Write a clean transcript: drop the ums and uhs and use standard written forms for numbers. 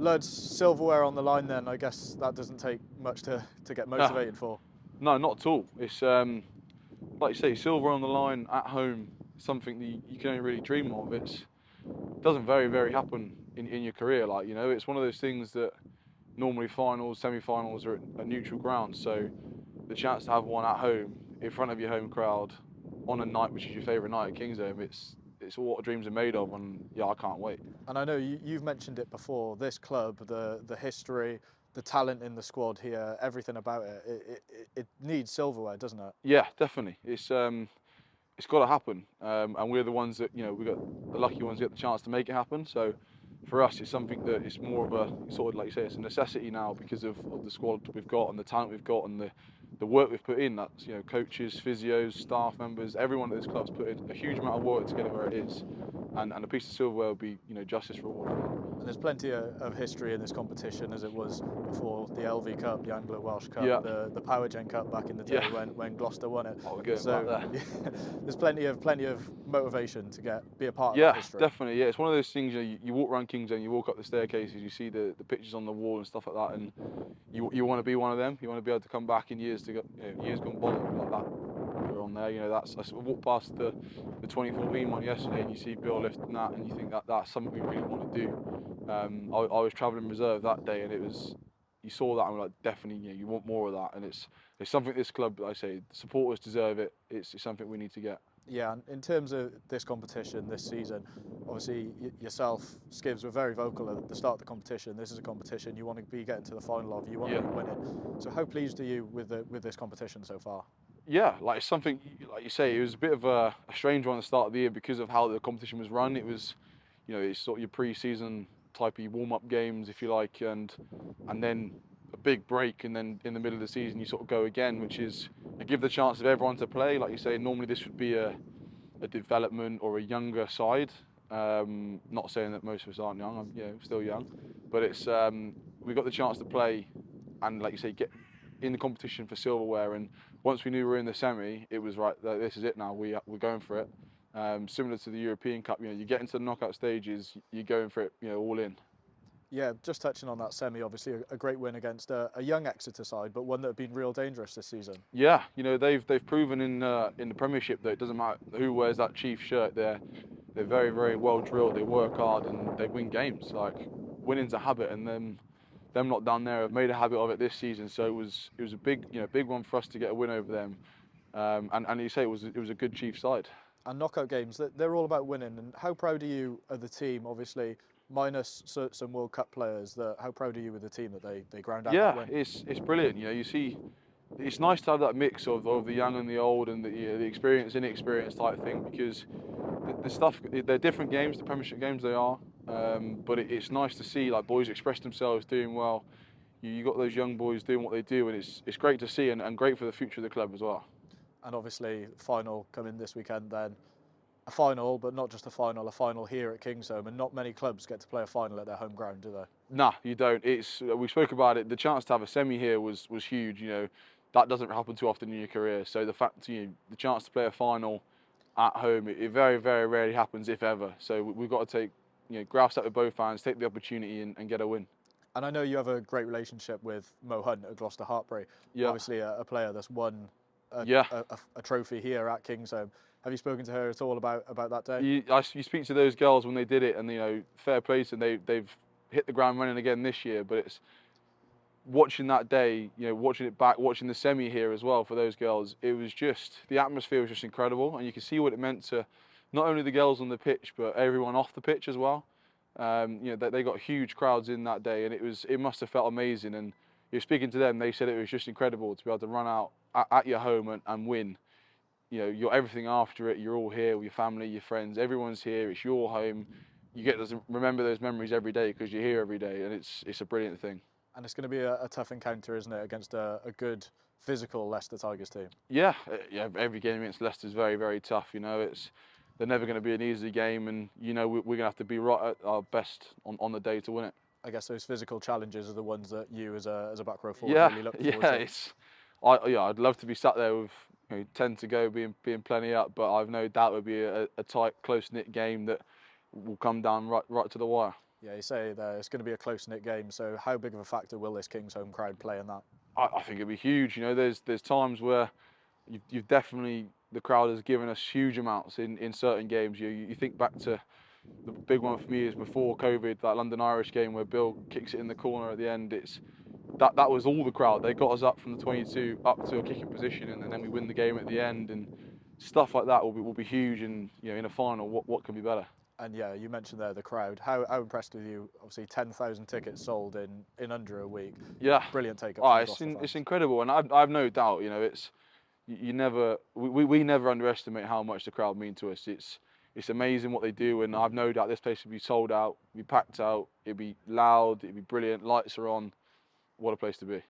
Lud's silverware on the line then, I guess that doesn't take much to get No, motivated for. no, not at all. It's like you say, silver on the line at home, something that you can only really dream of. It doesn't very happen in your career. Like, you know, it's one of those things that normally finals, semi-finals are at neutral ground. So the chance to have one at home in front of your home crowd on a night which is your favourite night at Kingsholm, it's what dreams are made of, and yeah, I can't wait. And I know you've mentioned it before, this club, the history, the talent in the squad here, everything about it needs silverware, doesn't it? Yeah, definitely. It's got to happen, and we're the ones that, you know, we got the lucky ones that get the chance to make it happen. So for us, it's something that it's more of a sort of, like you say, it's a necessity now because of the squad we've got and the talent we've got and the work we've put in. That's, you know, coaches, physios, staff members, everyone at this club's put in a huge amount of work to get it where it is, and a piece of silverware will be, you know, justice reward for that. And there's plenty of history in this competition, as it was before the LV Cup, the Anglo-Welsh Cup, Yeah. the Power Gen Cup back in the day Yeah. when Gloucester won it. Oh, we're going So back there. there's plenty of motivation to be a part of Yeah, that history. definitely. Yeah, it's one of those things. You know, you walk around Kingsholm, you walk up the staircases, you see the pictures on the wall and stuff like that, and you want to be one of them. You want to be able to come back in years to go, you know, years gone by like that. You're on there. You know, I sort of walked past the 2014 one yesterday, and you see Bill lifting that, and you think that's something we really want to do. I was travelling reserve that day, and it was, you saw that and we're like, definitely, you know, you want more of that, and it's something this club, I say, the supporters deserve it. It's something we need to get. Yeah, and in terms of this competition this season, obviously yourself, Skivs, were very vocal at the start of the competition. This is a competition you want to be getting to the final of, you want to be winning. So how pleased are you with this competition so far? Yeah, like it's something, like you say, it was a bit of a strange one at the start of the year because of how the competition was run. It was, you know, it's sort of your pre-season type of warm-up games, if you like, and then a big break, and then in the middle of the season you sort of go again, which is, you give the chance of everyone to play. Like you say, normally this would be a development or a younger side. Not saying that most of us aren't young, I'm, you know, still young, but it's we got the chance to play, and like you say, get in the competition for silverware. And once we knew we were in the semi, it was right. This is it now. We're going for it. Similar to the European Cup, you know, you get into the knockout stages, you're going for it, you know, all in. Yeah, just touching on that semi, obviously a great win against a young Exeter side, but one that have been real dangerous this season. Yeah, you know, they've proven in the Premiership that it doesn't matter who wears that chief shirt. They're very well drilled. They work hard and they win games. Like, winning's a habit, and them lot down there have made a habit of it this season. So it was a big, you know, big one for us to get a win over them. And you say it was a good chief side. And knockout games, they're all about winning. And how proud are you of the team? Obviously, minus some World Cup players. How proud are you with the team that they ground out that win? Yeah, it's brilliant. You know, you see, it's nice to have that mix of the young and the old, and the experienced inexperienced type thing, because the stuff, they're different games, the Premiership games they are, but it's nice to see like boys express themselves, doing well. You got those young boys doing what they do, and it's great to see, and great for the future of the club as well. And obviously, final coming this weekend then. A final, but not just a final here at Kingsholm, and not many clubs get to play a final at their home ground, do they? Nah, you don't. We spoke about it. The chance to have a semi here was huge. You know, that doesn't happen too often in your career. So the fact, you know, the chance to play a final at home, it very rarely happens, if ever. So we've got to take, you know, grasp that with both hands, take the opportunity and get a win. And I know you have a great relationship with Mo Hunt at Glesterhartrey. Yeah. Obviously a player that's won a trophy here at Kingsholm. Have you spoken to her at all about that day? You speak to those girls when they did it, and, you know, fair play to them. They've hit the ground running again this year. But it's watching that day, you know, watching it back, watching the semi here as well for those girls. It was just, the atmosphere was just incredible, and you can see what it meant to not only the girls on the pitch but everyone off the pitch as well. You know, they got huge crowds in that day, and it must have felt amazing. And you're speaking to them, they said it was just incredible to be able to run out at your home and win. You know, you're everything after it. You're all here with your family, your friends. Everyone's here. It's your home. You get to remember those memories every day because you're here every day, and it's a brilliant thing. And it's going to be a tough encounter, isn't it, against a good physical Leicester Tigers team? Yeah, every game against Leicester is very tough. You know, they're never going to be an easy game, and you know we're going to have to be right at our best on the day to win it. I guess those physical challenges are the ones that you, as a back row forward, really look forward to. I'd love to be sat there with, you know, 10 to go, being plenty up, but I've no doubt it would be a tight, close knit game that will come down right to the wire. Yeah, you say there it's going to be a close-knit game. So how big of a factor will this King's home crowd play in that? I think it'll be huge. You know, there's times where you've definitely, the crowd has given us huge amounts in certain games. You think back to the big one for me is before COVID, that London Irish game where Bill kicks it in the corner at the end. That was all the crowd. They got us up from the 22 up to a kicking position, and then we win the game at the end, and stuff like that will be huge. And you know, in a final, what can be better? And yeah, you mentioned there the crowd. How impressed with you? Obviously, 10,000 tickets sold in under a week. Yeah, Brilliant take up. oh, it's incredible, and I've no doubt. You know, you never we never underestimate how much the crowd mean to us. It's amazing what they do, and I've no doubt this place will be sold out, be packed out, it'll be loud, it'll be brilliant. Lights are on. What a place to be.